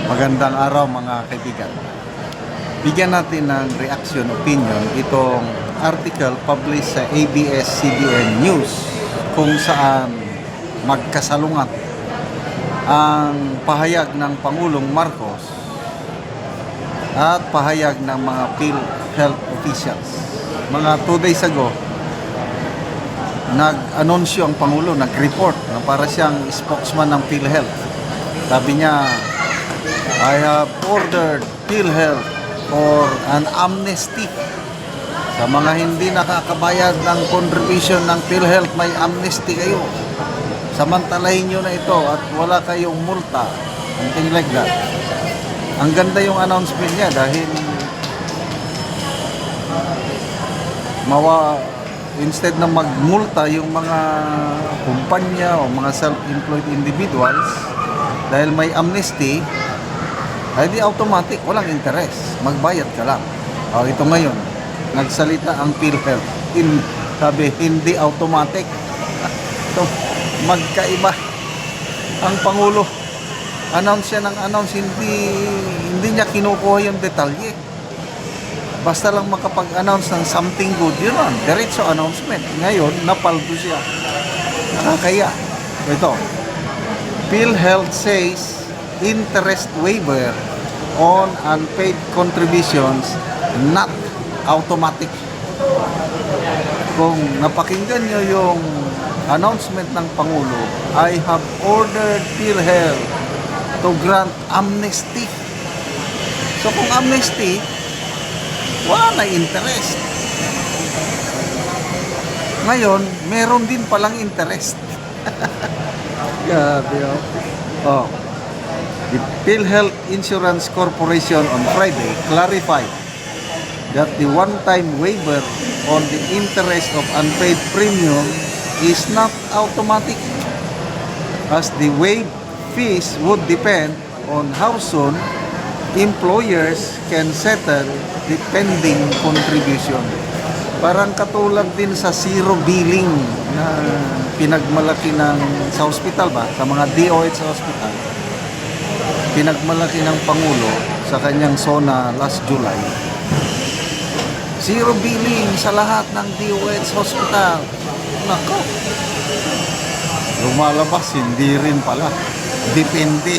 Magandang araw mga kaibigan. Bigyan natin ng reaction, opinion itong article published sa ABS-CBN News kung saan magkasalungat ang pahayag ng Pangulong Marcos at pahayag ng mga PhilHealth officials. Mga 2 days ago, nag-anunsyo ang Pangulo, nag-report na para siyang spokesman ng PhilHealth. Sabi niya, I have ordered PhilHealth for an amnesty. Sa mga hindi nakakabayad ng contribution ng PhilHealth, may amnesty kayo. Samantalahin nyo na ito at wala kayong multa. Something like that. Ang ganda yung announcement niya dahil instead na magmulta yung mga kumpanya o mga self-employed individuals dahil may amnesty, ay di automatic, walang interest. Magbayad ka lang. O, ito ngayon, nagsalita ang PhilHealth. Sabi, hindi automatic. So, magkaiba. Ang Pangulo, announce siya ng announce, hindi niya kinukuha yung detalye. Basta lang makapag-announce ng something good, yun lang, diretso announcement. Ngayon, napaldo siya. Nakakaya. Ito, PhilHealth says interest waiver on unpaid contributions not automatic. Kung napakinggan nyo yung announcement ng Pangulo, I have ordered PhilHealth to grant amnesty. So kung amnesty, wala na interest. Ngayon, meron din palang interest. Grabe, oh. The PhilHealth Insurance Corporation on Friday clarified that the one-time waiver on the interest of unpaid premium is not automatic, as the waived fees would depend on how soon employers can settle the pending contribution. Parang katulad din sa zero billing na pinagmalaki sa hospital ba? Sa mga DOH sa hospital. Pinagmalaki ng Pangulo sa kanyang SONA last July. Zero billing sa lahat ng DOH hospital. Nako. Lumalabas, hindi rin pala. Depende.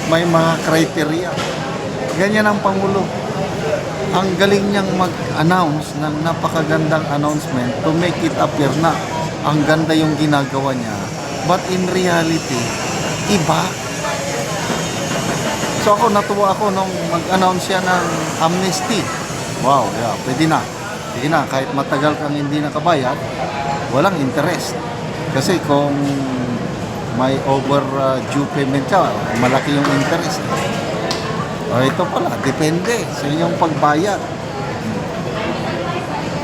May mga criteria. Ganyan ang Pangulo. Ang galing niyang mag-announce ng napakagandang announcement to make it appear na ang ganda yung ginagawa niya. But in reality, iba. So ako, natuwa ako nung mag-announce siya ng amnesty. Wow, yeah, pwede na. Sige na, kahit matagal kang hindi nakabayad, walang interest. Kasi kung may overdue payment ka, malaki yung interest. O ito pala, depende sa inyong pagbayad.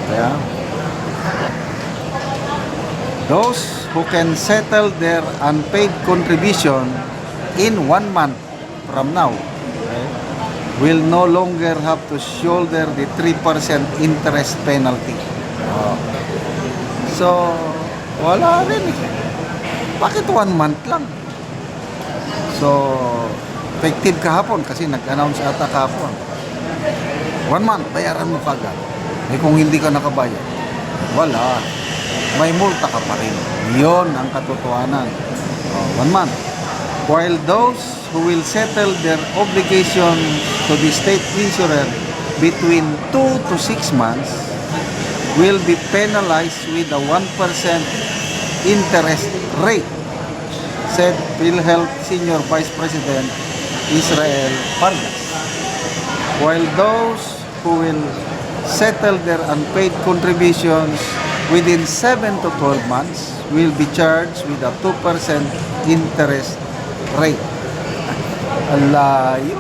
Kaya, those who can settle their unpaid contribution in 1 month from now, okay, will no longer have to shoulder the 3% interest penalty. So, wala rin eh. Bakit 1 month lang? So, effective kahapon kasi nag-announce ata kahapon. 1 month, bayaran mo kagad. Eh kung hindi ka nakabayad, wala. May multa ka pa rin. Yun ang katotohanan. 1 month. While those who will settle their obligation to the state insurer between 2 to 6 months will be penalized with a 1% interest rate, said PhilHealth Senior Vice President Israel Pargas. While those who will settle their unpaid contributions within 7 to 12 months will be charged with a 2% interest rate. Alayo.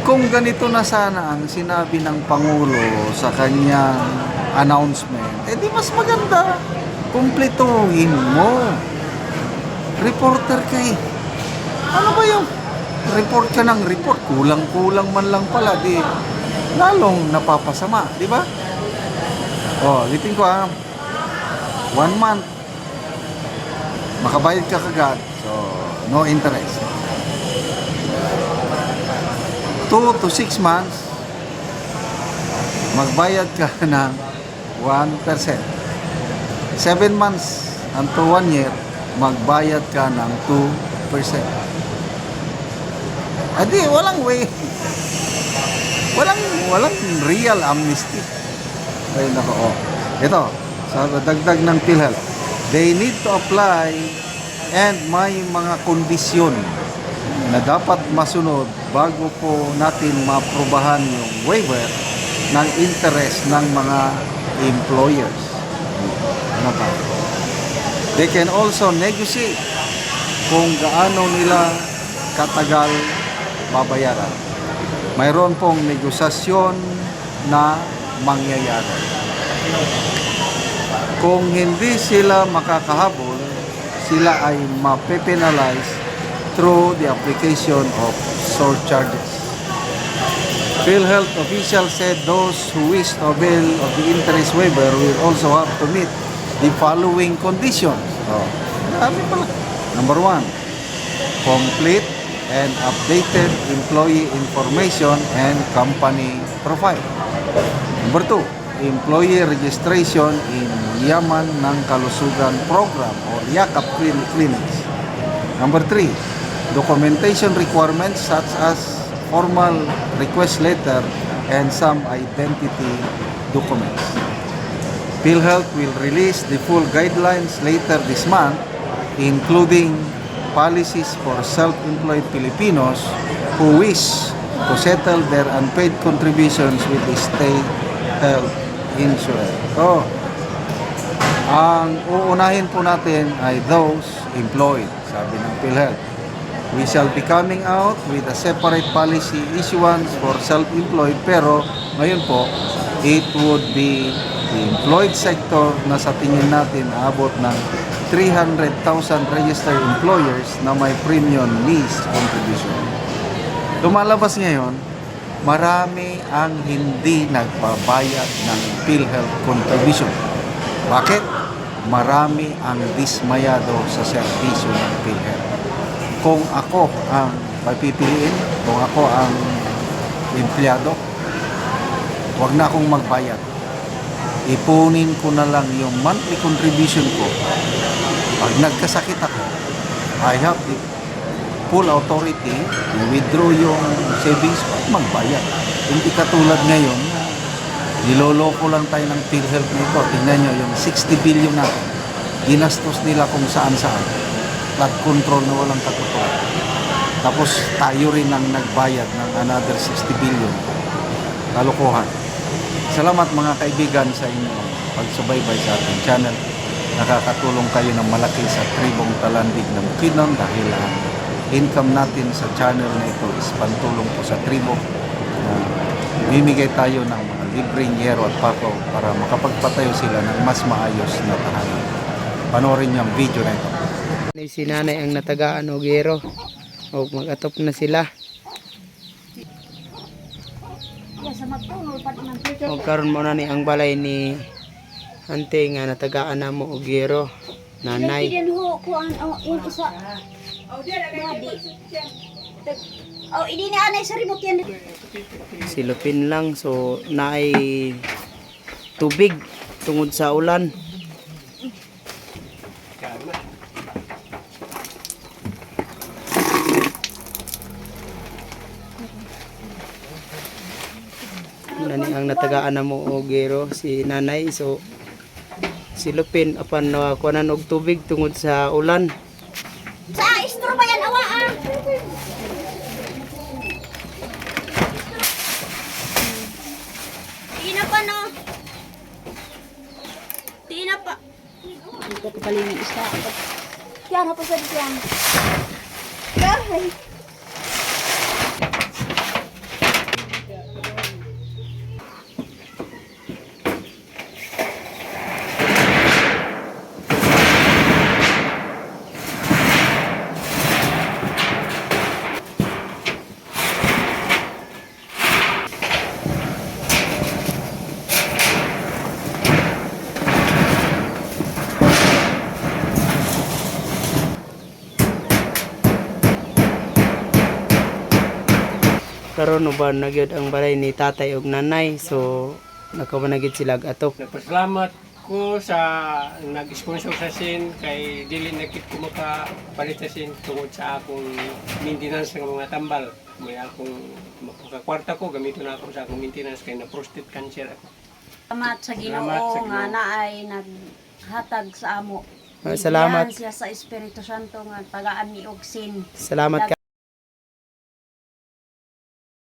Kung ganito na sana ang sinabi ng Pangulo sa kanyang announcement, eh di mas maganda. Kumpletuhin mo. Reporter ka eh. Ano ba yung report ka ng report? Kulang-kulang man lang pala. Di, lalong napapasama. Di ba? O, litin ko 1 month. Makabayad ka kagad. So, no interest. 2 to 6 months, magbayad ka ng 1%. 7 months unto 1 year, magbayad ka ng 2%. Adi, walang way. Walang real amnesty. Ay, nako. Oh. Ito, sa dagdag ng PhilHealth, they need to apply and may mga kondisyon na dapat masunod bago po natin maaprubahan yung waiver ng interest ng mga employers. Ano pa? They can also negotiate kung gaano nila katagal babayaran. Mayroon pong negosasyon na mangyayari. Kung hindi sila makakahabol, sila ay mape-penalize through the application of surcharges. PhilHealth officials said those who wish to avail of the interest waiver will also have to meet the following conditions. Number 1, complete and updated employee information and company profile. Number 2, employee registration in Yaman ng Kalusugan Program or YAKAP clinics. Number 3, documentation requirements such as formal request letter and some identity documents. PhilHealth will release the full guidelines later this month, including policies for self-employed Filipinos who wish to settle their unpaid contributions with the state health insurance. So, ang uunahin po natin ay those employed, sabi ng PhilHealth. We shall be coming out with a separate policy issuance for self-employed, pero ngayon po, it would be the employed sector na sa tingin natin aabot ng 300,000 registered employers na may premium lease contribution. Lumalabas ngayon, marami ang hindi nagbabayad ng PhilHealth contribution. Bakit? Marami ang dismayado sa serbisyo ng PhilHealth. Kung ako ang papipiliin, kung ako ang empleyado, wag na akong magbayad. Ipunin ko na lang yung monthly contribution ko. Pag nagkasakit ako, I have the full authority to withdraw yung savings ko at magbayad. Hindi katulad ngayon, niloloko lang tayo ng PhilHealth nito. Tingnan nyo yung 60 billion na ginastos nila kung saan-saan. Flood control na walang katotohanan. Tapos tayo rin ang nagbayad ng another 60 billion. Kalokohan. Salamat mga kaibigan sa inyong pagsubaybay sa ating channel. Nakakatulong kayo ng malaki sa tribong Talandig ng Bukidnon dahil ang income natin sa channel na ito is pantulong po sa tribo. Bimigay tayo ng mga libreng yero at pako para makapagpatayo sila ng mas maayos na tahanan. Panoorin niyo ang video na ito. Si nanay ang natagaan og yero o mag-atop na sila. O karon mo na ni ang balay ni ante nga natagaan na mo og yero. Nanay. Yung isa. Madi. Oh, hindi na anay sa remote yan. Silupin lang so naay tubig tungod sa ulan. Nani ang natagaan na mo og yero si nanay so silupin apan kuanan og tubig tungod sa ulan. Sa istro ba yan awaan? Tina pa no. Tina pa. Ito pa pala yung isa. Yan pa sa diyan. Kahay. karon uban na gyud ang balay ni tatay ug nanay, so nakabanagid sila atok. Nagpasalamat ko sa nag-sponsor sa sin kay dili na kit ko makapalit sa sin tungod sa akong maintenance ng mga tambal. May akong makakwarta ko gamiton na ako sa akong maintenance kay na prostate cancer ako. Salamat sa Salamat sa Ginoo nga Ginoo. naay naghatag sa amo. Salamat. Bigyan siya sa Espiritu Santo nga tagaan ni og sin. Salamat